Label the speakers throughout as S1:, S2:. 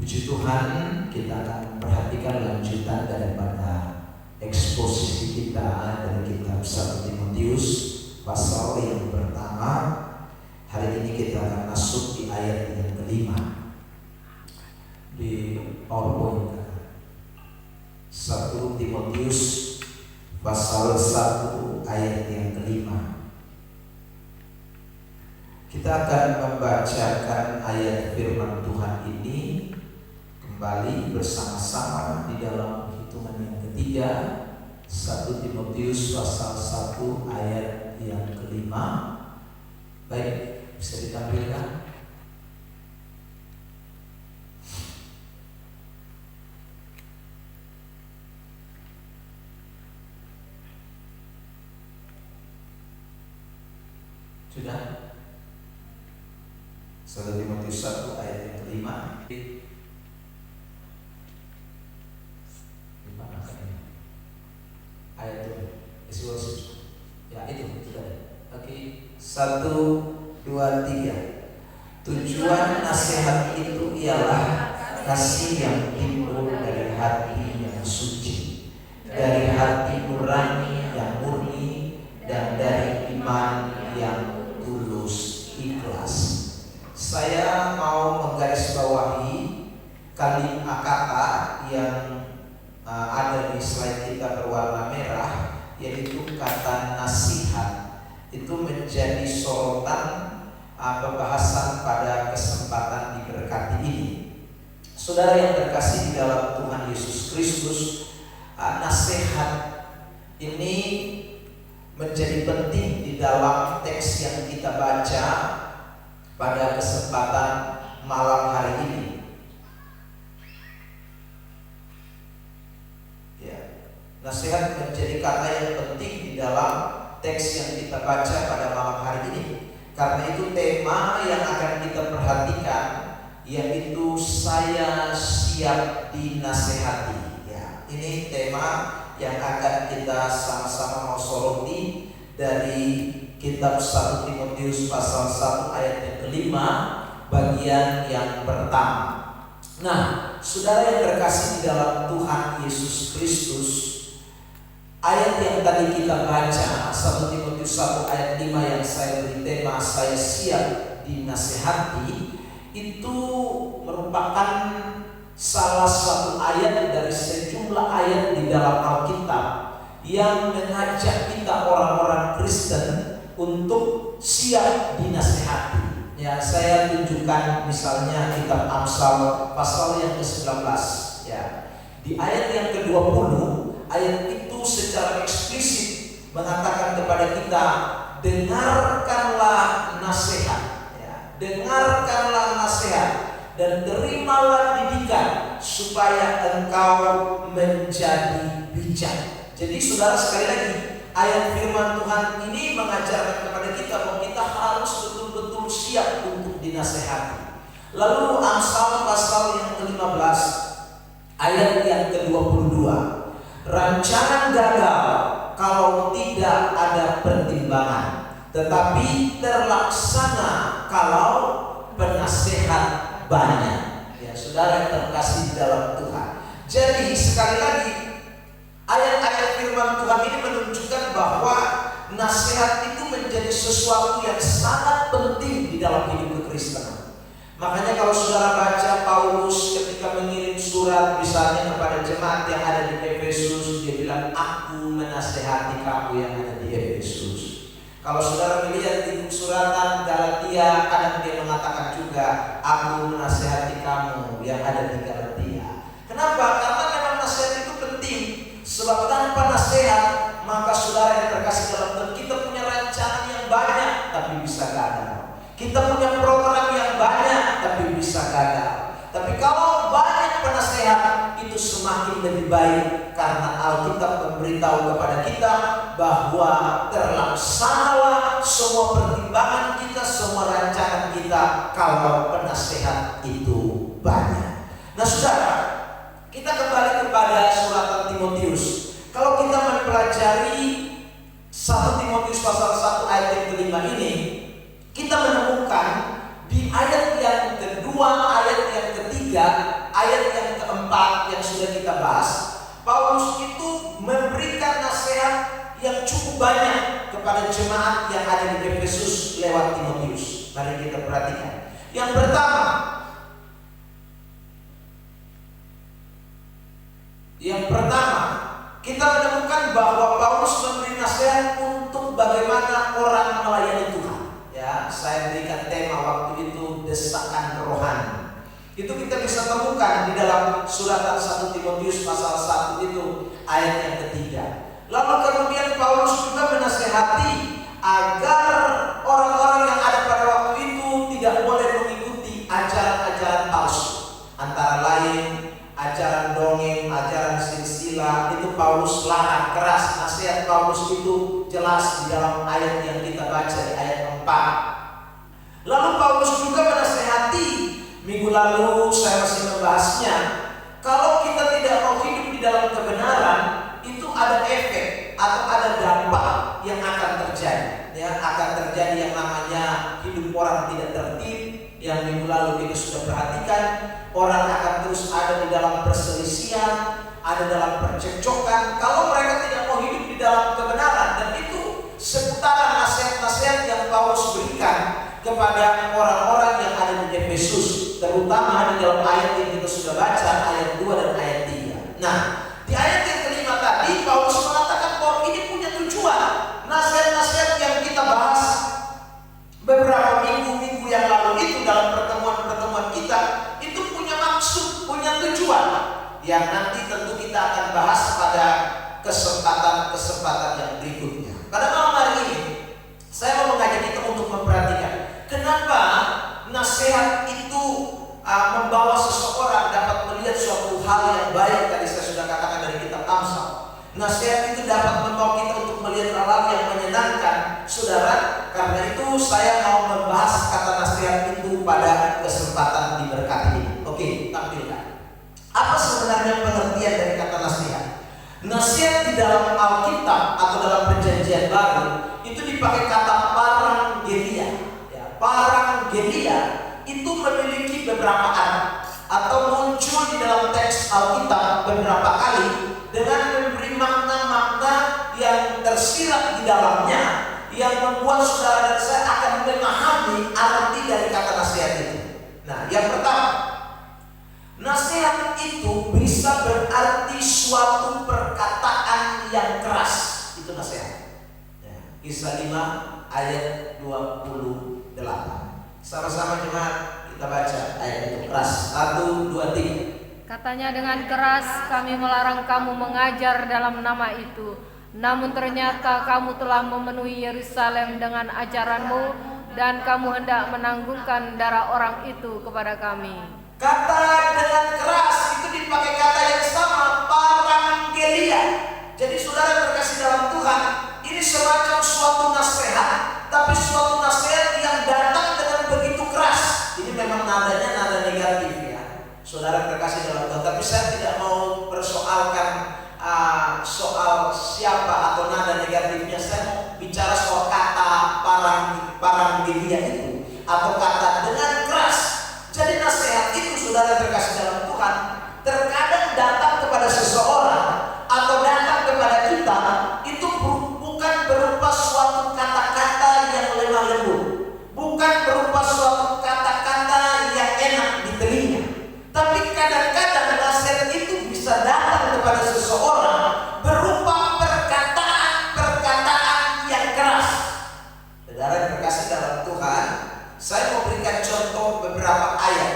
S1: Puji Tuhan, kita akan perhatikan lanjutan daripada eksposisi kita dari kitab 1 Timotius pasal yang pertama. Hari ini kita akan masuk di ayat yang kelima di PowerPoint. 1 Timotius pasal 1 ayat yang kelima. Kita akan membacakan ayat firman Tuhan ini kembali bersama-sama di dalam hitungan yang ketiga. 1 Timotius pasal 1 ayat yang kelima. Baik, bisa ditampilkan. Sudah? 1 Timotius 1 ayat yang kelima. Ayat itu ya itu sudah. Oke, 1, 2, 3. Tujuan nasihat itu ialah kasih yang timbul dari hati yang suci, dari hati nurani yang murni, dan dari iman yang tulus ikhlas. Saya mau menggarisbawahi kalimat kata yang ada di slide kita berwarna merah, yaitu kata nasihat. Itu menjadi sorotan pembahasan pada kesempatan diberkati ini. Saudara yang terkasih di dalam Tuhan Yesus Kristus, nasihat ini menjadi penting di dalam teks yang kita baca pada kesempatan malam hari ini. Nasihat menjadi kata yang penting di dalam teks yang kita baca pada malam hari ini. Karena itu tema yang akan kita perhatikan yaitu saya siap dinasehati. Ya, ini tema yang akan kita sama-sama mau soroti dari kitab 1 Timotius pasal 1 ayat yang kelima, bagian yang pertama. Nah, saudara yang terkasih di dalam Tuhan Yesus Kristus, ayat yang tadi kita baca 1 Timotius 1 ayat 5 yang saya beri tema saya siap dinasehati, itu merupakan salah satu ayat dari sejumlah ayat di dalam Alkitab yang mengajak kita orang-orang Kristen untuk siap dinasehati. Ya, saya tunjukkan misalnya kitab Amsal pasal yang ke-19 ya. Di ayat yang ke-20, ayat itu secara eksplisit mengatakan kepada kita, dengarkanlah nasihat ya. Dengarkanlah nasihat dan terimalah didikan supaya engkau menjadi bijak. Jadi saudara, sekali lagi ayat firman Tuhan ini mengajarkan kepada kita bahwa kita harus betul-betul siap untuk dinasehati. Lalu Amsal pasal yang ke-15 ayat yang ke-22, rancangan gagal kalau tidak ada pertimbangan, tetapi terlaksana kalau penasehat banyak. Ya, saudara yang terkasih di dalam Tuhan. Jadi sekali lagi ayat-ayat firman Tuhan ini menunjukkan bahwa nasihat itu menjadi sesuatu yang sangat penting di dalam hidup kekristenan. Makanya kalau saudara baca Paulus ketika mengirim surat misalnya kepada jemaat yang ada di Efesus, dia bilang, aku menasehati kamu yang ada di Efesus. Kalau saudara melihat di suratan Galatia, kadang dia mengatakan juga, aku menasehati kamu yang ada di Galatia. Kenapa? Karena memang nasihat itu penting. Sebab tanpa nasihat, maka saudara yang terkasih dalam Tuhan, kita punya rancangan yang banyak tapi bisa gagal. Kita punya program yang banyak tapi bisa gagal. Tapi kalau banyak penasehat, itu semakin lebih baik, karena Alkitab memberitahu kepada kita bahwa terlaksanalah semua pertimbangan kita, semua rancangan kita kalau penasehat itu banyak. Nah saudara, kita kembali kepada suratan Timotius. Kalau kita mempelajari 1 Timotius pasal 1 ayat yang kelima ini, kita menemukan di ayat yang kedua, ayat yang ketiga, keempat yang sudah kita bahas, Paulus itu memberikan nasihat yang cukup banyak kepada jemaat yang ada di Efesus lewat Timotius. Mari kita perhatikan. Yang pertama, kita menemukan bahwa Paulus memberi nasihat untuk bagaimana orang melayani Tuhan. Ya, saya berikan tema waktu itu desakan rohani. Itu kita bisa temukan di dalam suratan 1 Timotius pasal 1 itu ayat yang ketiga. Lalu kemudian Paulus juga menasihati agar orang-orang yang ada pada waktu itu tidak boleh mengikuti ajaran-ajaran palsu. Antara lain ajaran dongeng, ajaran silsilah, itu Paulus larang keras. Nasihat Paulus itu jelas di dalam ayat yang kita baca di ayat 4. Lalu Paulus juga menasihati, minggu lalu saya masih membahasnya, kalau kita tidak mau hidup di dalam kebenaran, itu ada efek atau ada dampak yang akan terjadi. Ya, akan terjadi yang namanya hidup orang tidak tertib. Yang minggu lalu kita sudah perhatikan, orang akan terus ada di dalam perselisihan, ada dalam percekcokan kalau mereka tidak mau hidup di dalam kebenaran. Dan itu seputaran nasihat-nasihat yang Paulus berikan kepada orang-orang yang ada di Efesus, terutama di dalam ayat yang kita sudah baca, ayat 2 dan ayat 3. Nah, di ayat yang kelima tadi Paulus mengatakan bahwa ini punya tujuan. Nasihat-nasihat yang kita bahas beberapa minggu yang lalu itu dalam pertemuan-pertemuan kita, itu punya maksud, punya tujuan yang nanti tentu kita akan bahas pada kesempatan-kesempatan yang berikutnya. Pada malam hari ini saya mau mengajak kita untuk memperhatikan kenapa nasihat itu membawa seseorang dapat melihat suatu hal yang baik. Tadi saya sudah katakan dari kitab Amsal, nasihat itu dapat membawa kita untuk melihat hal yang menyenangkan, saudara. Karena itu saya mau membahas kata nasihat itu pada kesempatan diberkati ini. Oke, tampilkan. Apa sebenarnya pengertian dari kata nasihat? Nasihat di dalam Alkitab atau dalam Perjanjian Baru itu dipakai kata parangelia. Ya, parangelia itu memiliki beberapa arti atau muncul di dalam teks Alkitab beberapa kali dengan memberi makna-makna yang tersirat di dalamnya, yang membuat saudara dan saya akan memahami arti dari kata nasihat itu. Nah, yang pertama, nasihat itu bisa berarti suatu perkataan yang keras. Itu nasihat. Ya, Kisah 5 ayat 28. Sama-sama jemaat kita baca ayat itu keras. 1, 2, 3.
S2: Katanya, dengan keras kami melarang kamu mengajar dalam nama itu. Namun ternyata kamu telah memenuhi Yerusalem dengan ajaranmu, dan kamu hendak menanggungkan darah orang itu kepada kami.
S1: Kata dengan keras itu dipakai kata yang sama, parangelia. Jadi saudara terkasih dalam Tuhan, ini semacam suatu nasihat, tapi suatu nasihat yang datang dengan begitu keras. Ini memang nadanya nada negatif ya, saudara terkasih dalam Tuhan. Tapi saya tidak mau persoalkan soal siapa atau nada negatifnya. Saya mau bicara soal kata parangelia itu atau kata dengan keras. Jadi nasihat itu, saudara terkasih dalam Tuhan, terkadang datang kepada seseorang atau datang kepada kita itu bukan berupa suatu kata-kata yang lemah lembut, bukan berupa suatu kata-kata yang enak di telinga. Tapi kadang-kadang nasihat itu bisa datang kepada seseorang berupa perkataan-perkataan yang keras. Saudara terkasih dalam Tuhan, saya mau berikan contoh beberapa ayat.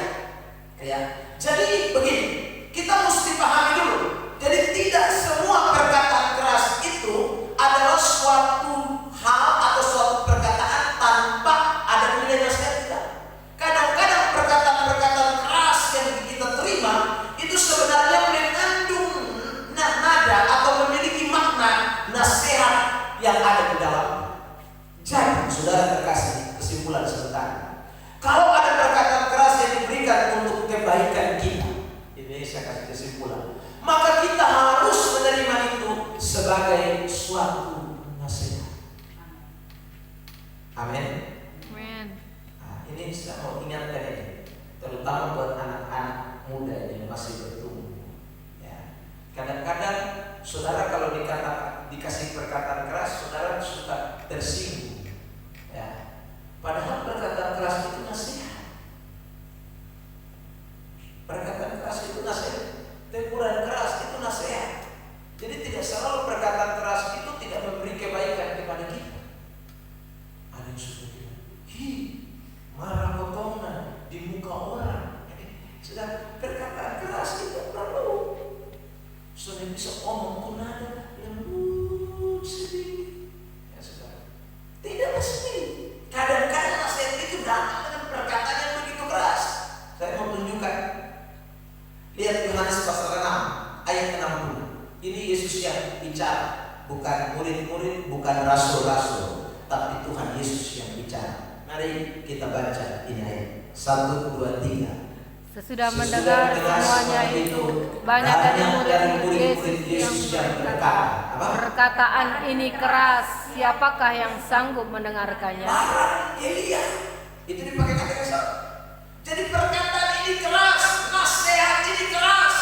S1: Ya, jadi begini, kita mesti pahami dulu. Jadi tidak semua perkataan keras itu adalah suatu hal atau suatu perkataan tanpa ada nilai nasihat kita. Kadang-kadang perkataan-perkataan keras yang kita terima itu sebenarnya mengandung nada atau memiliki makna nasihat yang ada di dalamnya. Jadi saudara terkasih, kesimpulan sebentar, kalau ada perkataan keras yang diberikan untuk kebaikan kita, ini saya kasih kesimpulan, maka kita harus menerima itu sebagai suatu nasihat. Amin.
S2: Amin.
S1: Nah, ini saya mau ingatkan ini, terutama buat anak-anak muda yang masih bertumbuh. Kadang-kadang saudara kalau dikasih perkataan keras, saudara suka tersinggung. Ya. Padahal perkataan keras itu nasihat. Perkataan keras itu nasihat. Teguran keras itu nasihat. Jadi tidak selalu perkataan keras itu tidak memberi kebaikan kepada kita. Ada yang suka bilang, marah potongnya di muka orang. Sedang perkataan keras itu perlu. Sudah bisa omong nada lembut sedikit. Ya saudara. Tidak mesti. Kadang-kadang nasihat itu datang dengan perkataan yang begitu keras. Saya mau tunjukkan. Lihat Yohanes pasal 6 ayat 60. Ini Yesus yang bicara, bukan murid-murid, bukan rasul-rasul, tapi Tuhan Yesus yang bicara. Mari kita baca ini ayat 1, 2, 3.
S2: Sesudah mendengar semuanya itu, banyak dari murid-murid Yesus yang berkata, perkataan ini keras, siapakah yang sanggup mendengarkannya?
S1: Marah Elia. Itu dipakai kata kasar. Jadi perkataan ini keras, nasihat ini keras.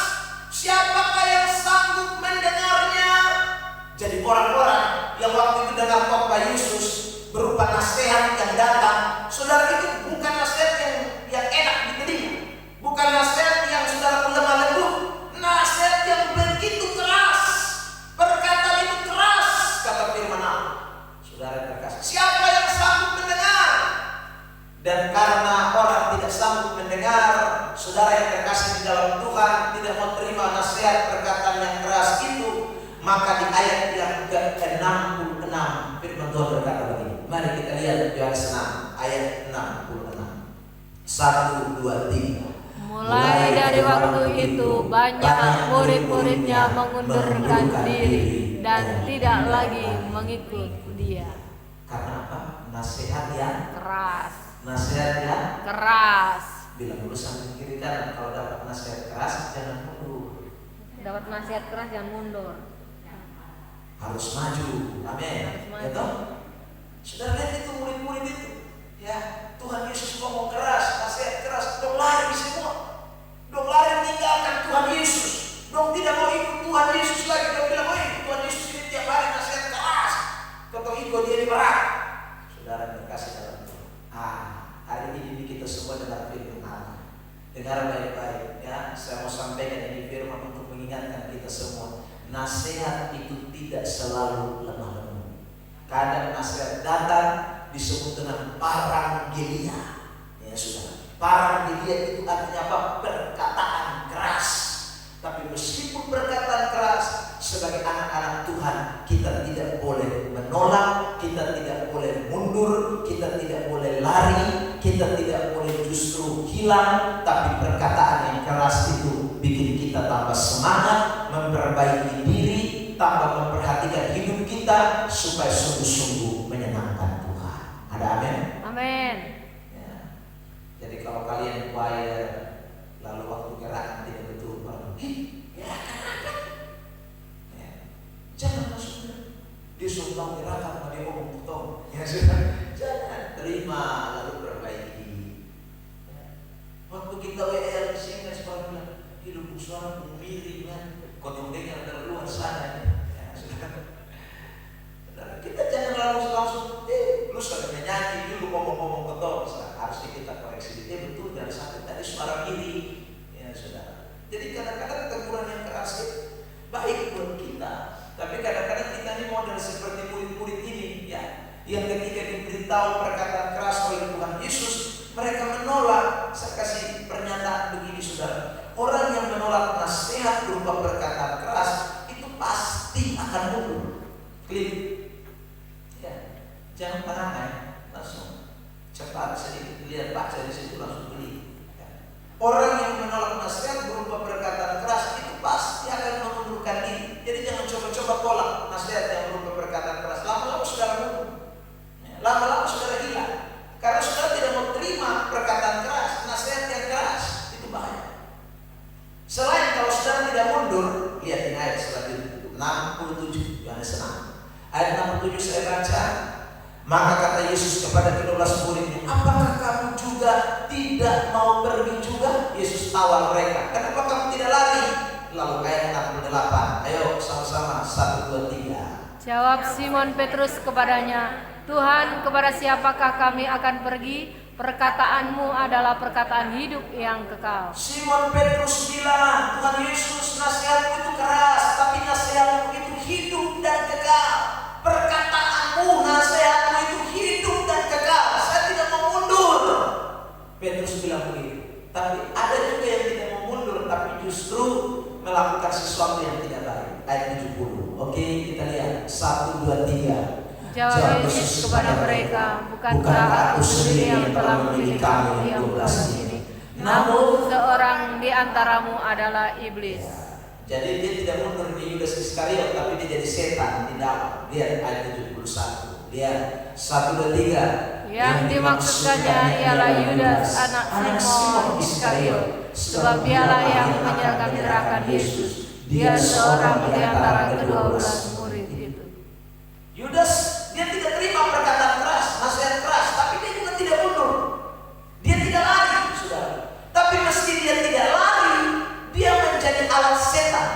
S1: Siapakah yang sanggup mendengarnya? Jadi orang-orang yang waktu itu dengar khotbah Yesus berupa nasihat yang datang, saudara, itu bukan nasihat yang enak diterima. Bukan nasihat yang saudara lemah lembut, nasihat yang begitu keras. Perkataan itu keras, kata firman Allah. Saudara terkasih, siapa yang sanggup mendengar? Dan karena orang tidak sanggup mendengar, saudara yang terkasih di dalam Tuhan tidak mau terima nasihat perkataan yang keras itu, maka di ayat yang ke-66 firman Tuhan berkata begini. Mari kita lihat Yohanes 6 ayat 66. 1, 2, 3.
S2: Mulai dari waktu itu banyak murid-muridnya mengundurkan diri dan tidak lagi mengikut dia.
S1: Karena apa? Nasihat yang
S2: Keras.
S1: Nasihat yang
S2: Keras.
S1: bilang dulu sambil kiri kanan, kalau dapat nasihat keras jangan mundur.
S2: Dapat nasihat keras jangan mundur.
S1: Harus maju. Amin.
S2: Harus maju.
S1: Ya toh? Saudara lihat itu murid-murid itu. Ya, Tuhan Yesus ngomong keras, nasihat keras, dong lari semua. Dong lari meninggalkan Tuhan Yesus. Dong tidak mau ikut Tuhan Yesus lagi. Dong bilang, Tuhan Yesus ini tiap hari nasihat keras. Kau ikut dia di berat. Saudara terkasih dalam Tuhan. Hari ini kita semua dengar firman Allah. Dengar baik-baik ya. Saya mau sampaikan ini firman untuk mengingatkan kita semua. Nasihat itu tidak selalu lemah lembut. Kadang nasihat datang disebut dengan parangelia. Ya sudah. Parangelia itu artinya apa? Perkataan keras. Tapi meskipun perkataan keras, sebagai anak-anak Tuhan kita tidak boleh menolak, kita tidak boleh mundur, kita tidak boleh lari, kita tidak boleh justru hilang. Tapi perkataan yang keras itu bikin kita tambah semangat, memperbaiki diri, tambah memperhatikan hidup kita supaya sungguh-sungguh menyenangkan Tuhan. Ada amin?
S2: Amin.
S1: Ya. Jadi kalau kalian choir lalu waktu gerakan tidak betul, gerakan apa? Ya. Jangan langsung dia sumbang gerakan, dia ngomong potong. Ya sudah, jangan terima lalu perbaiki. Ya. Waktu kita WL di sini sekolah bilang hidup suara miring kan, kotong yang dari luar sana. Ya sudah. Kita jangan langsung lu sudah nyanyi dulu ngomong-ngomong betul, harusnya kita koreksi. Betul dari sampai tadi suara miring. Ya sudah. Jadi kadang-kadang teguran yang keras itu baik buat kita, tapi kadang-kadang kita ini model seperti murid-murid ini ya, yang ketika diberitahu perkataan keras oleh Tuhan Yesus, mereka menolak. Saya kasih pernyataan begini saudara, orang yang menolak nasihat berupa perkataan keras itu pasti akan mundur. Klik. Jangan parangan, langsung cepat sedikit lihat baca di situ langsung beli. Ya. Orang yang menolak nasihat berupa perkataan keras itu pasti akan mengundurkan diri. Jadi jangan coba-coba tolak nasihat yang berupa perkataan keras. Lama-lama saudara mundur, ya. Lama-lama saudara hilang. Karena saudara tidak mau terima perkataan keras, nasihat yang keras itu bahaya. Selain kalau saudara tidak mundur, lihat ini ayat selanjutnya 67 Yohanes 6 ayat 67 saya baca. Maka kata Yesus kepada ke-12 muridnya, apakah kamu juga tidak mau pergi juga? Yesus tawar mereka, kenapa kamu tidak lari? Lalu ayat 68,
S2: Jawab Simon Petrus kepadanya, Tuhan, kepada siapakah kami akan pergi? Perkataanmu adalah perkataan hidup yang kekal.
S1: Simon Petrus bilang, Tuhan Yesus, nasihatmu itu keras, tapi nasihatmu itu hidup dan kekal. Perkataanmu, nasihatmu itu hidup dan kekal. Saya tidak mau mundur. Petrus bilang begitu. Tapi ada juga yang tidak mau mundur, tapi justru melakukan sesuatu yang tidak baik. Ayat 70. Oke, kita lihat 1, 2, 3.
S2: Jawab Yesus kepada mereka, bukankah aku sendiri yang telah memilih kamu yang 12 ini? Namun seorang di antaramu adalah iblis.
S1: Jadi dia tidak mundur di Yudas Iskariot, tapi dia jadi setan di dalam. Lihat ayat 71. Lihat 1, 2, 3.
S2: Yang dimaksudkannya ialah Yudas anak Simon Iskariot, sebab dialah yang menyerahkan Yesus. Dia seorang di antara ke-12 murid itu.
S1: Yudas, dia tidak terima perkataan keras, nasihat keras, tapi dia juga tidak mundur. Dia tidak lari, saudara. Tapi meski dia tidak lari, dia menjadi alat setan.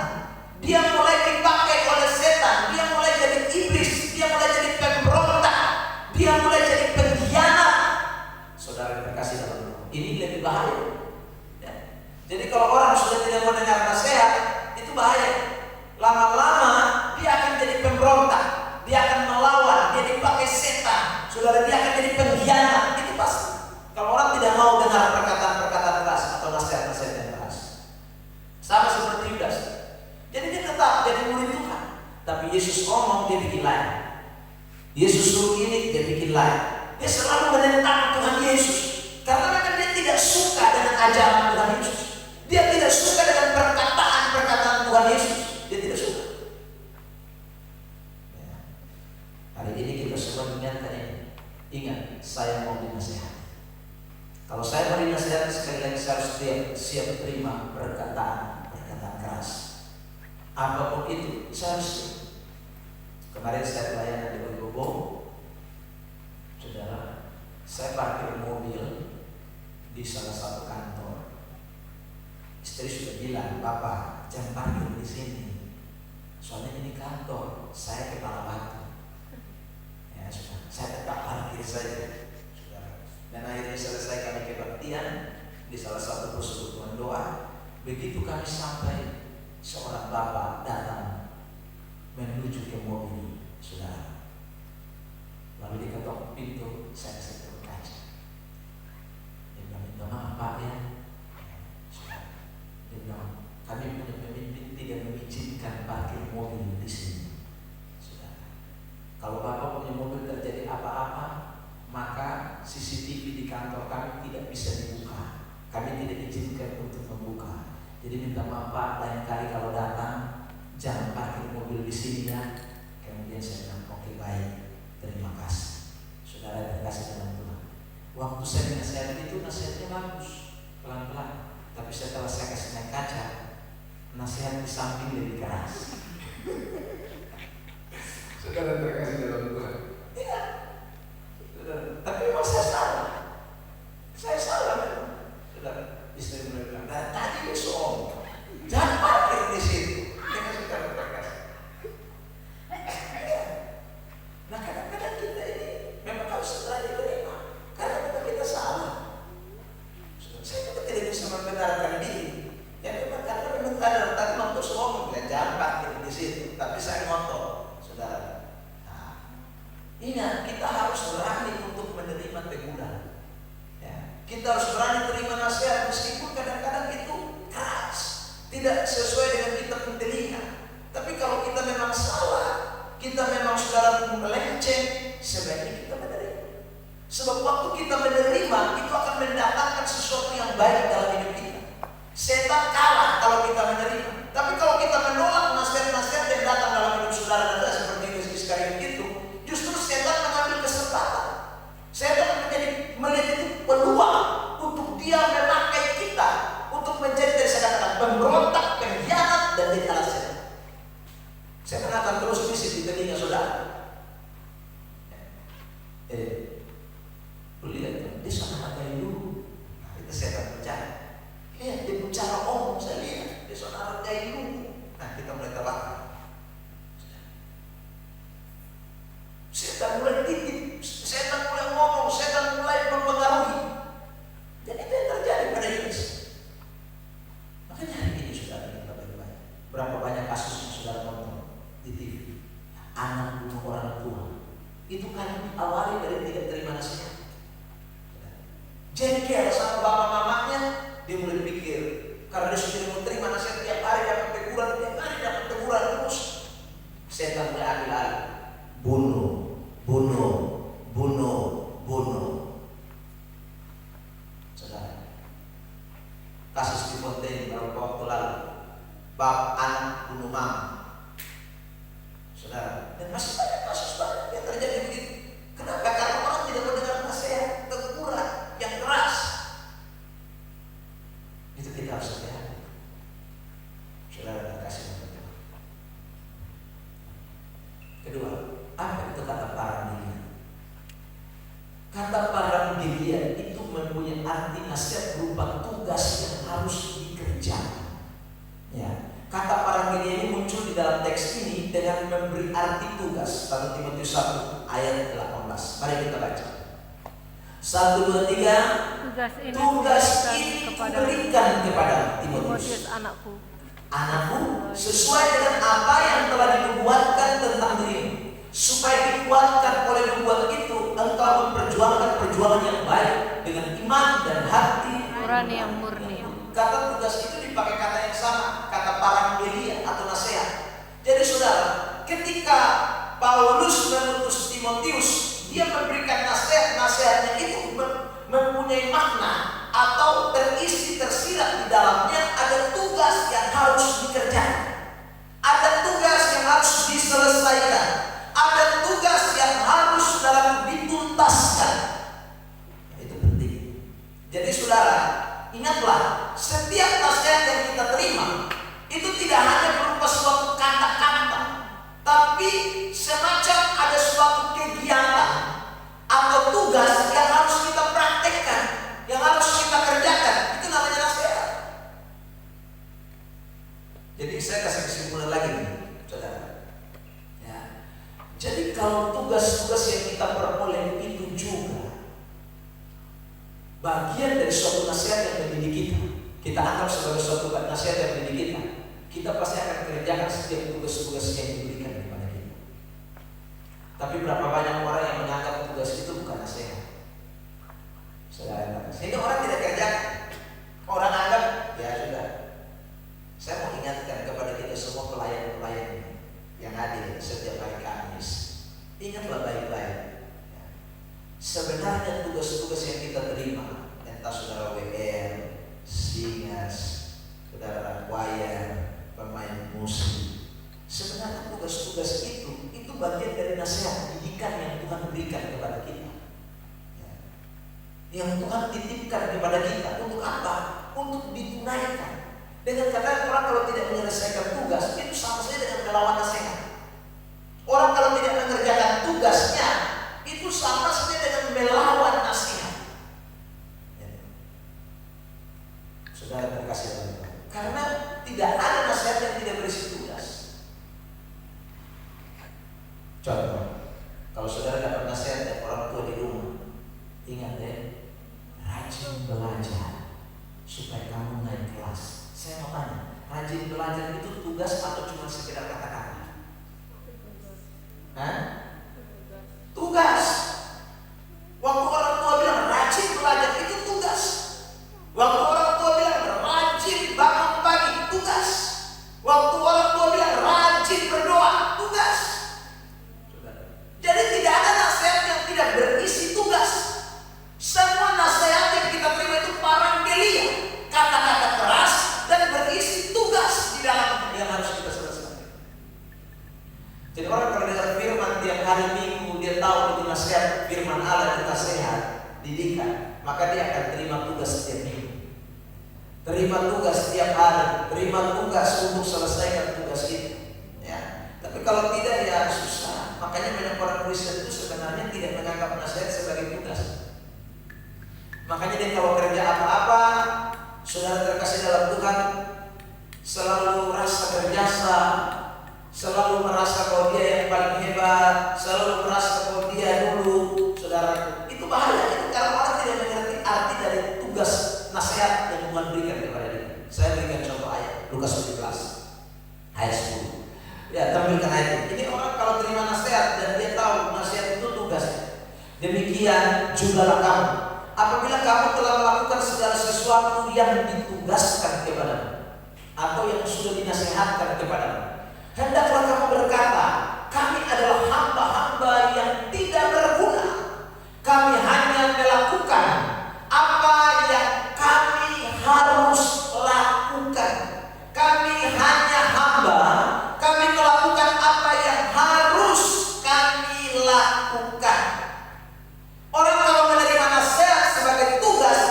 S1: Dia mulai dipakai oleh setan. Dia mulai jadi iblis. Dia mulai jadi pemberontak. Dia mulai jadi pengkhianat. Saudara terkasih dalam Tuhan, ini lebih bahaya. Ya. Jadi kalau orang sudah tidak mau dengar nasihat, itu bahaya. Lama-lama dia akan jadi pemberontak. Dia akan melawan, dia dipakai setan. Saudara, dia akan jadi pengkhianat. Itu pasti. Kalau orang tidak mau dengar perkataan-perkataan keras atau nasihat-nasihat yang keras, sama seperti Yudas. Jadi dia tetap jadi murid Tuhan. Tapi Yesus ngomong, dia bikin lain. Yesus suruh ini, dia bikin lain. Dia selalu menentang Tuhan Yesus. Karena memang dia tidak suka dengan ajaran Tuhan Yesus. Dia tidak suka dengan perkataan-perkataan Tuhan Yesus. Dia tidak suka. Hari ini kita semua diingatkan ini. Ingat, saya mau dinasihati. Kalau saya mau dinasihati, sekali lagi saya harus siap terima perkataan keras. Apapun itu, saya harus siap. Kemarin saya pelayanan di Bobo, saudara, saya parkir mobil di salah satu kantor. Istri sudah bilang, Bapak, jangan parkir di sini. Soalnya ini kantor, saya kepala batu. Ya, sudah, saya tetap parkir saja. Sudah. Dan akhirnya selesai kami kebaktian di salah satu persekutuan doa. Begitu kami sampai, seorang bapak datang menuju ke mobil, saudara. Lalu diketok pintu, saya ketuk kaca. Dia bilang, minta maaf Pak ya. Saudara. Dia bilang, kami punya pemimpin tidak mengizinkan parkir mobil di sini. Kalau Bapak punya mobil terjadi apa-apa, maka CCTV di kantor kami tidak bisa dibuka. Kami tidak izinkan untuk membuka. Jadi minta maaf Pak, lain kali kalau datang jangan parkir mobil di sini ya. Kemudian saya bilang, oke baik, terima kasih. Saudara terkasih dalam Tuhan. Waktu saya dinasihati itu nasihatnya bagus, pelan-pelan. Tapi setelah saya kasih naik kaca, nasihat di samping lebih keras. Saudara terkasih dalam Tuhan. Iya. Tapi memang saya salah. Saya salah memang. Saudara, istri mulai bilang, tadi dia sombong. Jangan parkir di situ. Ini saudara terkasih. Nah kadang-kadang kita ini memang harus segera diterima. Karena memang kita salah. Saya juga tidak bisa membenarkan diri. Ya memang karena memang tadi waktu sombong bilang jangan parkir di situ. Tapi saya ngotot. Saudara, ingat, kita harus berani untuk menerima teguran. Ya. Kita harus berani terima nasihat meskipun kadang-kadang itu keras, tidak sesuai dengan kita punya telinga. Tapi kalau kita memang salah, kita memang saudara melenceng, sebaiknya kita menerima. Sebab waktu kita menerima, itu akan mendatangkan sesuatu yang baik dalam hidup kita. Setan kalah kalau kita menerima. Tapi kalau kita menolak nasihat-nasihat yang datang dalam hidup saudara dan saya seperti Yudas Iskariot itu, justru setan mengambil kesempatan. Setan melihat itu peluang untuk dia memakai kita untuk menjadi dari saya katakan pemberontak, pengkhianat dan tidak setan. Setan akan terus bisik di telinga saudara. Lihat, dia sangat hargai dulu. Nah, itu setan percaya. Lihat, dia bicara omong, saya lihat dia saudara hargai dulu. Nah, kita mulai terbakar. kasus di Fontaine beberapa waktu lalu, bab anak bunuh mama, saudara. Dan masih banyak kasus banyak yang terjadi begitu. Kenapa? Karena orang tidak mendengar nasihat, teguran yang keras. Itu kita harus hati-hati, saudara kasih mengerti. Kedua, apa itu kata parandilia? Kata parandilia itu mempunyai arti nasihat berupa tugas yang harus dikerjakan. Ya, kata parandilia ini muncul di dalam teks ini dengan memberi arti tugas. 1 Timotius 1 ayat 18. Mari kita baca. 1, 2, 3. Tugas ini kuberikan kepada Timotius, anakku, sesuai dengan apa yang telah dinubuatkan tentang dirimu, supaya dikuatkan oleh nubuat itu engkau memperjuangkan perjuangan yang baik dengan iman dan hati
S2: nurani yang murni.
S1: Kata tugas itu dipakai kata yang sama, kata parandilia atau nasihat. Jadi saudara, ketika Paulus mengutus Timotius, dia memberikan nasihatnya itu mempunyai makna atau terisi tersirat di dalamnya. Ada tugas yang harus dikerjakan, ada tugas yang harus diselesaikan, ada tugas yang harus dalam dituntaskan. Itu penting. Jadi saudara, ingatlah, setiap nasihat yang kita terima itu tidak hanya berupa suatu kata-kata, tapi semacam ada suatu kegiatan atau tugas yang harus kita praktekkan, yang harus kita kerjakan. Itu namanya nasihat. Jadi saya kasih kesimpulan lagi nih, saudara. Ya. Jadi kalau tugas-tugas yang kita peroleh itu juga bagian dari suatu nasihat yang mendidik kita, kita anggap sebagai suatu nasihat yang mendidik kita pasti akan kerjakan setiap tugas-tugas yang diberikan kepada kita. Tapi berapa banyak orang yang menganggap tugas itu bukan nasihat, saudara, sehingga orang tidak kerjakan. Orang anggap, ya sudah. Saya mau ingatkan kepada kita semua pelayan-pelayan yang hadir setiap hari Kamis, ingatlah baik-baik. Sebenarnya tugas-tugas yang kita terima, entah saudara WR, singers, saudara choir, pemain musik, sebenarnya tugas-tugas itu bagian dari nasihat didikan yang Tuhan berikan kepada kita, yang Tuhan titipkan kepada kita. Untuk apa? Untuk ditunaikan. Dengan kata orang kalau tidak menyelesaikan tugas itu sama saja dengan melawan nasihat. Orang kalau tidak mengerjakan tugasnya itu sama saja dengan melawan nasihat. Saudara terkasih dalam Tuhan, karena tidak ada nasihat yang tidak berisi tugas. Contoh, kalau saudara dapat nasihat dari orang tua di rumah, ingat deh, rajin belajar supaya kamu naik kelas. Saya mau tanya, rajin belajar itu tugas atau cuma sekedar kata-kata? Tugas. Waktu orang tua bilang rajin belajar itu tugas. Waktu orang tua bilang rajin bangun pagi, tugas. Waktu orang tua bilang rajin berdoa, tugas. Jadi tidak ada nasihat yang tidak berisi tugas. Semua nasihat yang kita terima itu parandilia, kata-kata keras dan berisi tugas di dalam yang harus kita selesaikan. Jadi orang kalau dengar firman tiap hari Minggu, dia tahu itu nasihat firman Allah, itu nasihat didikan, maka dia akan terima tugas setiap minggu, terima tugas setiap hari, terima tugas untuk selesaikan tugas itu. Ya. Tapi kalau tidak, ya susah. Makanya banyak orang Kristen itu sebenarnya tidak menganggap nasihat sebagai tugas. Makanya dia kalau kerja apa-apa, saudara terkasih dalam Tuhan, selalu merasa berjasa, selalu merasa bahwa dia yang paling hebat, selalu merasa bahwa dia dulu, saudara. Itu bahaya, itu karena orang tidak mengerti arti dari tugas nasihat yang Tuhan berikan kepada dia. Saya berikan contoh ayat Lukas 17 ayat 10. Ya, tampilkan ayat ini. Ini orang kalau terima nasihat dan dia tahu nasihat itu tugasnya. Demikian jugalah kamu, apabila kamu telah melakukan segala sesuatu yang ditugaskan kepadamu atau yang sudah dinasihatkan kepadamu, hendaklah kamu berkata, kami adalah hamba-hamba yang tidak berguna. Kami hanya melakukan apa yang kami harus lakukan. Kami hanya hamba, kami melakukan apa yang harus kami lakukan. Orang kalau menerima nasihat sebagai tugas,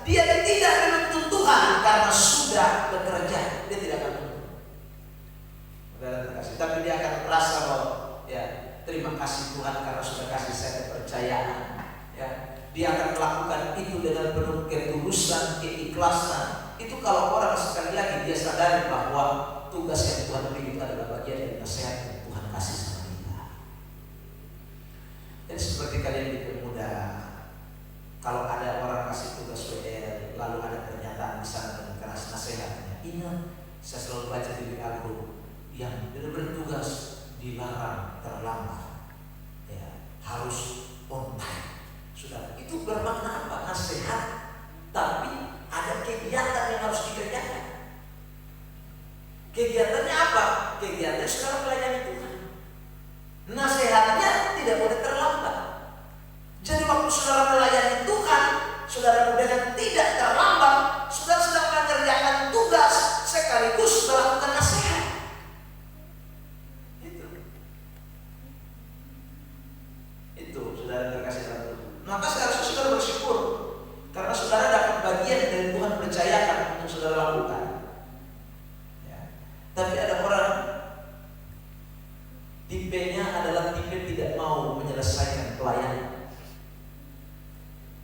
S1: dia tidak menuntut Tuhan karena sudah bekerja. Dia tidak akan menuntut. Tapi dia akan merasa bahwa ya, terima kasih Tuhan karena sudah kasih saya kepercayaan. Ya, dia akan melakukan itu dengan penuh ketulusan, keikhlasan. Itu kalau orang sekali lagi dia sadari bahwa tugas yang Tuhan beri itu adalah bagian dari nasihat yang Tuhan kasih sama kita. Jadi seperti kalian dipermudah, kalau ada orang kasih tugas WR, lalu ada pernyataan di sana dengan keras nasihatnya, ingat, saya selalu baca di WA yang bertugas dilarang terlambat, ya, harus on time. Sudah, itu bermakna apa? Nasihat, tapi ada kegiatan yang harus dikerjakan. Kegiatannya apa? Kegiatannya saudara melayani Tuhan. Nasihatnya tidak boleh terlambat. Jadi waktu saudara melayani Tuhan, saudara dengan tidak terlambat, saudara sedang mengerjakan tugas sekaligus melakukan nasihat. Itu saudara terkasih dalam Tuhan. Maka seharusnya saudara bersyukur karena saudara dapat bagian dari Tuhan percayakan untuk saudara lakukan. Ya. Tapi ada orang tipenya adalah tipe tidak mau menyelesaikan pelayanan.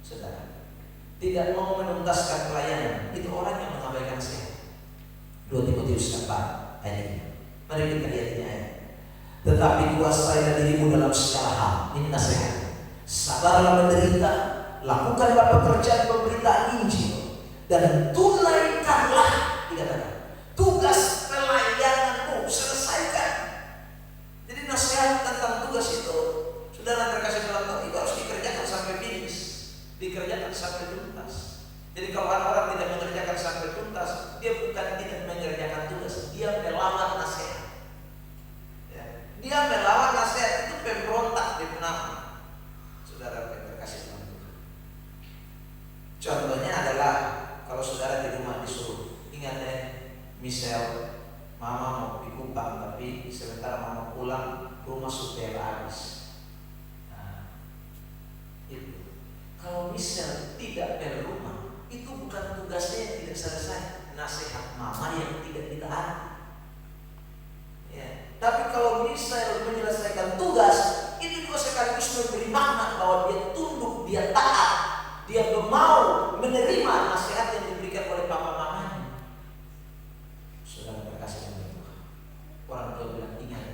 S1: Saudara, tidak mau menuntaskan pelayanan, itu orang yang mengabaikan nasihat. 2 Timotius 4 ayat ini. Mari kita lihat ini ayat. Tetapi kuasailah dirimu dalam segala hal. Ini nasihat. Sabarlah menderita, lakukanlah pekerjaan pemberitaan Injil, dan tunaikanlah, dikatakan, tugas pelayananmu, selesaikan. Jadi nasihat tentang tugas itu, saudara terkasih dalam Tuhan, itu harus dikerjakan sampai finish, dikerjakan sampai tuntas. Jadi kalau orang tidak mengerjakan sampai tuntas, dia bukan tidak mengerjakan tugas, dia melawan nasihat. Ya. Dia melawan nasihat, itu pemberontak di nama. Saudara yang terkasih dalam Tuhan. Contohnya adalah kalau saudara di rumah disuruh, ingat misal mama mau di Kupang, tapi sementara mama pulang rumah sudah habis. Nah, itu. Kalau misal tidak dari rumah, itu bukan tugasnya yang tidak selesai, nasihat mama yang tidak ditaati. Ya. Tapi kalau misal menyelesaikan tugas, itu juga sekaligus memberi makna bahwa dia tunduk, dia taat, dia mau menerima nasihat yang diberikan oleh papa mamanya. Saudara terkasih dalam Tuhan, orang tua bilang ingat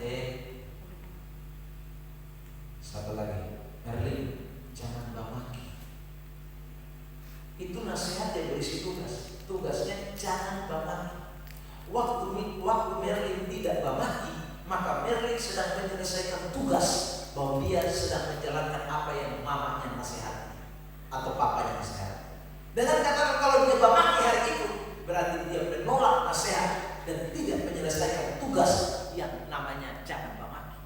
S1: satu lagi, Merlin, jangan bamaki. Itu nasihat yang berisi tugas. Tugasnya jangan bamaki. Waktu Merlin tidak bamaki, maka Merlin sedang menyelesaikan tugas bahwa dia sedang menjalankan apa yang mamanya nasihat atau papanya nasihat. Dengan kata kalau dia bamaki hari itu, berarti dia menolak nasihat dan tidak menyelesaikan tugas yang namanya jangan bamaki.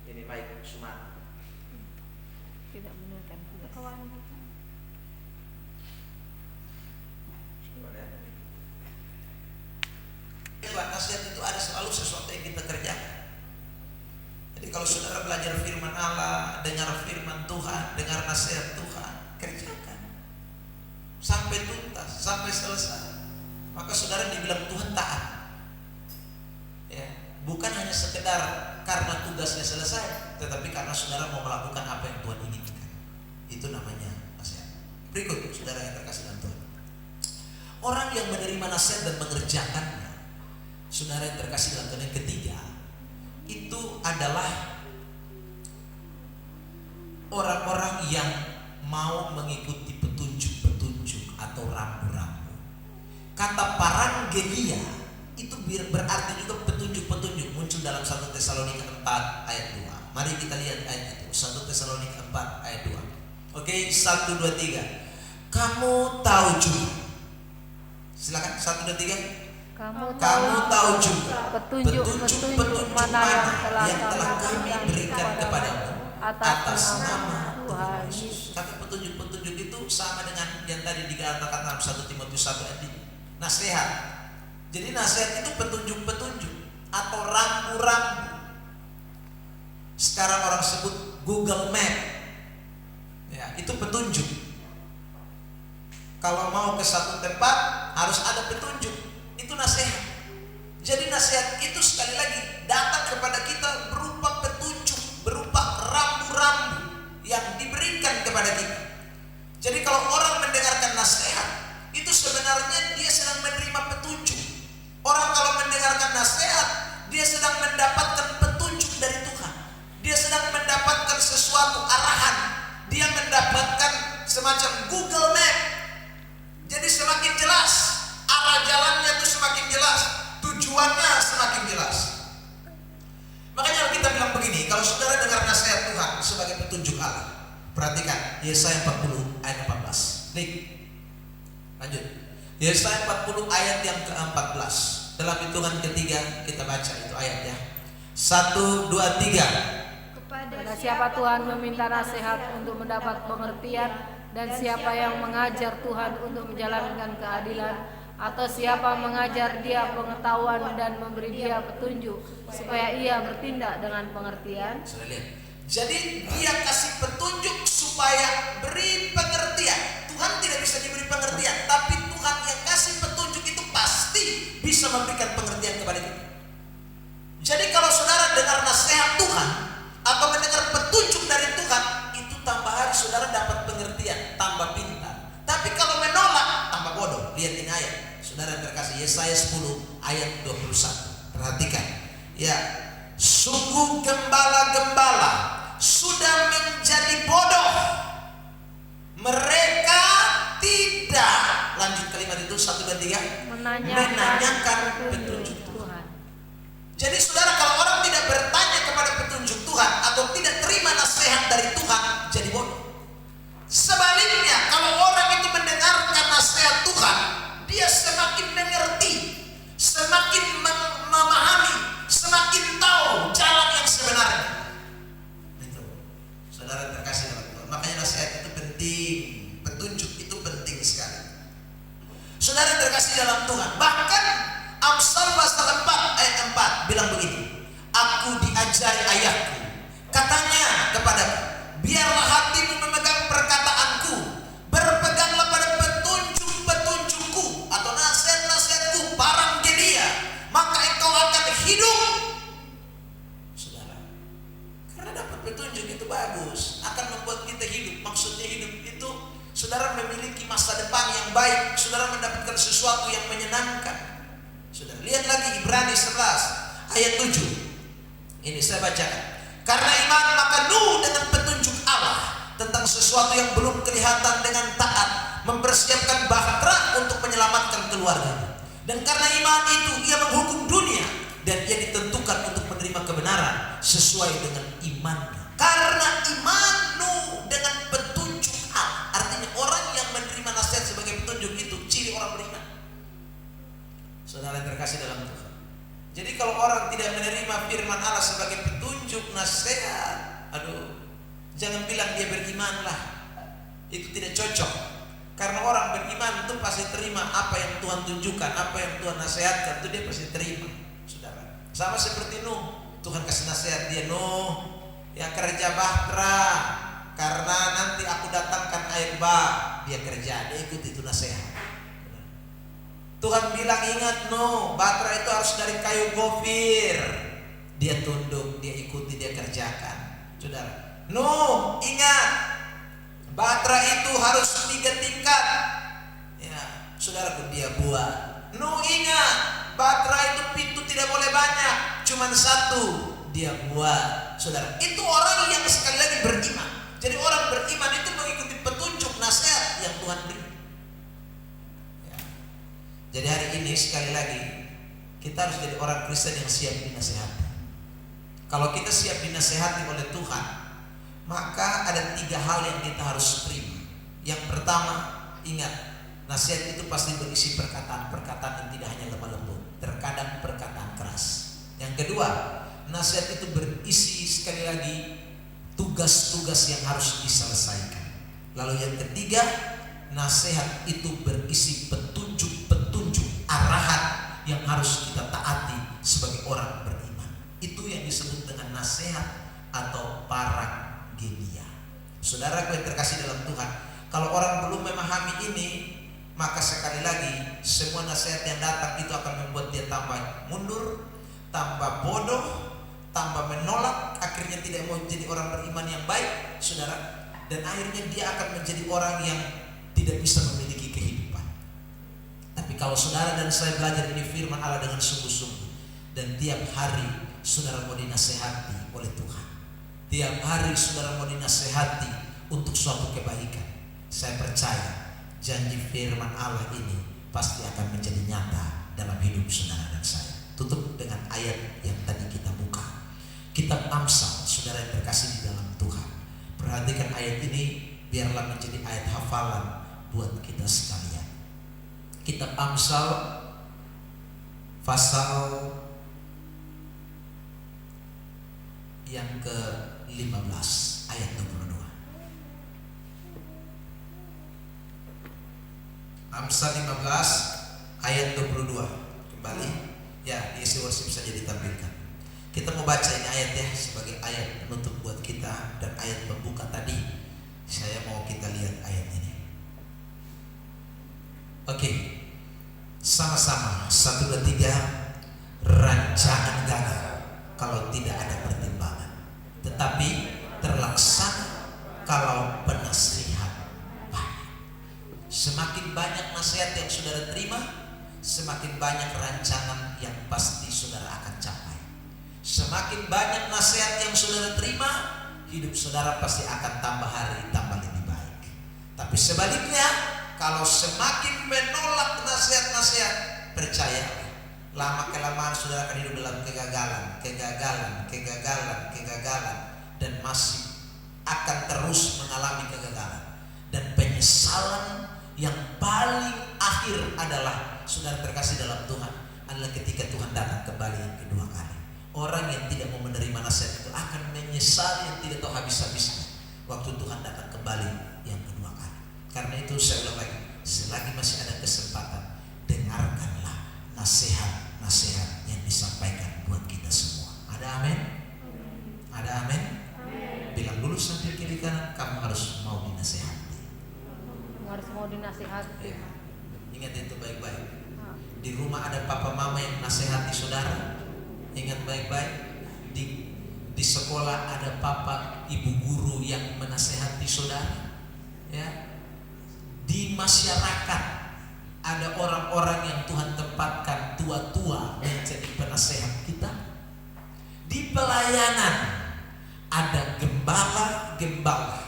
S1: Ini baik Sumat.
S2: Tidak menunaikan tugas.
S1: Nasihat itu ada selalu sesuatu yang kita kerjakan. Jadi kalau saudara belajar firman Allah, dengar firman Tuhan, dengar nasihat Tuhan, kerjakan sampai tuntas, sampai selesai. Maka saudara dibilang Tuhan taat. Ya, bukan hanya sekedar karena tugasnya selesai, tetapi karena saudara mau melakukan apa yang Tuhan inginkan. Itu namanya nasihat. Berikut saudara yang terkasih dalam Tuhan. Orang yang menerima nasihat dan mengerjakannya, saudara yang terkasih dalam Tuhan, yang ketiga itu adalah orang-orang yang mau mengikuti petunjuk-petunjuk atau rambu-rambu. Kata parangelia itu berarti juga petunjuk-petunjuk, muncul dalam 1 Tesalonika 4 ayat 2. Mari kita lihat ayat itu, 1 Tesalonika 4 ayat 2. Oke, 1, 2, 3. Kamu tahu juga. Silakan 1, 2, 3.
S2: Kamu
S1: tahu juga
S2: petunjuk-petunjuk mana yang telah kami
S1: berikan kepadamu atas nama
S2: Tuhan
S1: Yesus. Kata petunjuk-petunjuk itu sama dengan yang tadi dikatakan dalam 1 Timotius 1 ayat 5. Nasihat. Jadi nasihat itu petunjuk-petunjuk atau rambu-rambu. Sekarang orang sebut Google Map. Ya, itu petunjuk. Kalau mau ke satu tempat harus ada petunjuk. Itu nasihat. Jadi nasihat itu sekali lagi datang kepada kita berupa petunjuk, berupa rambu-rambu yang diberikan kepada kita. Jadi kalau orang mendengarkan nasihat, itu sebenarnya dia sedang menerima petunjuk. Orang kalau mendengarkan nasihat, dia sedang mendapatkan petunjuk dari Tuhan. Dia sedang mendapatkan sesuatu arahan. Dia mendapatkan semacam Google Map. Jadi semakin jelas arah jalannya itu semakin jelas, tujuannya semakin jelas. Makanya kita bilang begini, kalau saudara dengar nasihat Tuhan sebagai petunjuk Allah, perhatikan Yesaya 40 ayat 14. Nih, lanjut. Yesaya 40 ayat yang ke-14. Dalam hitungan ketiga kita baca itu ayatnya. 1, 2, 3.
S2: Pada siapa Tuhan meminta nasihat untuk mendapat pengertian, dan siapa yang mengajar Tuhan untuk menjalankan keadilan, atau siapa mengajar dia pengetahuan dan memberi dia petunjuk supaya ia bertindak dengan pengertian.
S1: Sudah lihat. Jadi dia kasih petunjuk supaya beri pengertian. Tuhan tidak bisa diberi pengertian, tapi Tuhan yang kasih petunjuk itu pasti bisa memberikan pengertian kepada kita. Jadi kalau saudara dengar nasihat Tuhan atau mendengar petunjuk dari Tuhan, itu tambah hari saudara dapat pengertian, tambah pintar. Tapi kalau menolak, tambah bodoh. Lihat ini ayat. Saudara terkasih, Yesaya 10 ayat 21. Perhatikan. Ya, sungguh gembala-gembala sudah menjadi bodoh. Mereka tidak, lanjut kalimat itu 1, 2, 3, menanyakan petunjuk Tuhan. Jadi saudara, kalau orang tidak bertanya kepada petunjuk Tuhan atau tidak terima nasihat dari Tuhan, jadi bodoh. Sebaliknya, kalau orang itu mendengarkan nasihat Tuhan, dia semakin mengerti, semakin memahami, semakin tahu jalan yang sebenarnya. Itu, saudara terkasih dalam Tuhan. Makanya nasihat itu penting, petunjuk itu penting sekali. Saudara terkasih dalam Tuhan. Bahkan Amsal pasal 4 ayat 4 bilang begini, aku diajari ayahku, katanya kepadaku, biarlah hatimu memegang perkataanku, berpeganglah pada petunjuk-petunjukku atau nasihat-nasihatku, parangelia, maka engkau akan hidup. Saudara, karena dapat petunjuk itu bagus, akan membuat kita hidup. Maksudnya hidup itu saudara memiliki masa depan yang baik, saudara mendapatkan sesuatu yang menyenangkan. Saudara lihat lagi Ibrani 11 ayat 7. Ini saya bacakan. Karena iman maka Nuh dengan petunjuk Allah tentang sesuatu yang belum kelihatan dengan taat mempersiapkan bahtera untuk menyelamatkan keluarganya. Dan karena iman itu ia menghukum dunia dan ia ditentukan untuk menerima kebenaran sesuai dengan imannya. Karena iman Nuh dengan petunjuk Allah, artinya orang yang menerima nasihat sebagai petunjuk itu ciri orang beriman. Saudara terkasih dalam Tuhan. Jadi kalau orang tidak menerima firman Allah sebagai petunjuk, nasihat, aduh, jangan bilang dia beriman lah. Itu tidak cocok. Karena orang beriman itu pasti terima apa yang Tuhan tunjukkan, apa yang Tuhan nasihatkan, itu dia pasti terima. Saudara, sama seperti Nuh. Tuhan kasih nasihat dia, Nuh, ya kerja bahtera, karena nanti aku datangkan air bah. Dia kerja, dia ikuti itu nasihat. Tuhan bilang, ingat Nuh, bahtera itu harus dari kayu gofir. Dia tunduk, dia ikuti, dia kerjakan. Saudara, Nuh, ingat, bahtera itu harus 3 tingkat. Ya, saudaraku, dia buat. Nuh, ingat, bahtera itu pintu tidak boleh banyak, cuman 1. Dia buat. Saudara, itu orang yang sekali lagi beriman. Jadi orang beriman itu mengikuti petunjuk nasihat yang Tuhan beri. Jadi hari ini sekali lagi kita harus jadi orang Kristen yang siap dinasehati. Kalau kita siap dinasehati oleh Tuhan, maka ada 3 hal yang kita harus terima. Yang pertama, ingat, nasihat itu pasti berisi perkataan-perkataan yang tidak hanya lemah lembut, terkadang perkataan keras. Yang kedua, nasihat itu berisi sekali lagi tugas-tugas yang harus diselesaikan. Lalu yang ketiga, nasihat itu berisi petunjuk-petunjuk arahan yang harus kita taati sebagai orang beriman. Itu yang disebut dengan nasihat atau paragenia. Saudaraku yang terkasih dalam Tuhan, kalau orang belum memahami ini, maka sekali lagi semua nasihat yang datang itu akan membuat dia tambah mundur, tambah bodoh, tambah menolak, akhirnya tidak mau jadi orang beriman yang baik, saudara. Dan akhirnya dia akan menjadi orang yang tidak bisa memiliki kehidupan. Tapi kalau saudara dan saya belajar ini firman Allah dengan sungguh-sungguh, dan tiap hari saudara mau dinasehati oleh Tuhan, tiap hari saudara mau dinasehati untuk suatu kebaikan, saya percaya janji firman Allah ini pasti akan menjadi nyata dalam hidup saudara dan saya. Tutup dengan ayat yang tadi kita buka, Kitab Amsal. Saudara yang terkasih di dalam Tuhan, perhatikan ayat ini, biarlah menjadi ayat hafalan buat kita sekalian. Kitab Amsal pasal yang ke-15 ayat 22. Amsal 15 ayat 22. Kembali ya, diisi worship saja ditampilkan. Kita mau baca ini ayat ya, sebagai ayat penutup buat kita dan ayat pembuka tadi. Saya mau kita lihat ayat ini. Oke, sama-sama 1, 2, 3. Rancangan gagal kalau tidak ada pertimbangan, tetapi terlaksana kalau penasihat baik. Semakin banyak nasihat yang saudara terima, semakin banyak rancangan yang pasti saudara akan capai. Semakin banyak nasihat yang saudara terima, hidup saudara pasti akan tambah hari tambah lebih baik. Tapi sebaliknya, kalau semakin menolak nasihat-nasihat, percaya, lama kelamaan saudara akan hidup dalam kegagalan, dan masih akan terus mengalami kegagalan. Dan penyesalan yang paling akhir adalah, saudara terkasih dalam Tuhan, adalah ketika Tuhan datang kembali yang kedua kali. Orang yang tidak mau menerima nasihat itu akan menyesal yang tidak tahu habis-habisnya waktu Tuhan datang kembali yang kedua kali. Karena itu saya ulang lagi, selagi masih ada kesempatan, dengarkanlah nasihat-nasihat yang disampaikan buat kita semua. Ada amin? Ada amin? Bilang dulu sambil kiri kanan, kamu harus mau dinasehati.
S2: Harus mau dinasehati.
S1: Ya. Ingat itu baik-baik. Di rumah ada papa mama yang nasehati saudara. Ingat baik-baik. Di sekolah ada papa ibu guru yang menasehati saudara. Ya. Di masyarakat ada orang-orang yang Tuhan tempatkan tua-tua menjadi penasehat kita. Di pelayanan ada gembala-gembala,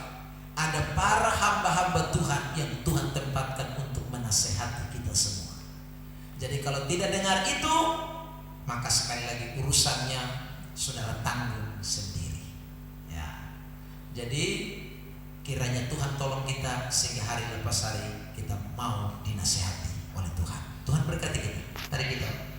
S1: ada para hamba-hamba Tuhan yang Tuhan tempatkan untuk menasehati kita semua. Jadi kalau tidak dengar itu, maka sekali lagi urusannya saudara tanggung sendiri. Ya. Jadi kiranya Tuhan tolong kita sehingga hari lepas hari kita mau dinasehati oleh Tuhan. Tuhan berkati kita. Tarik kita.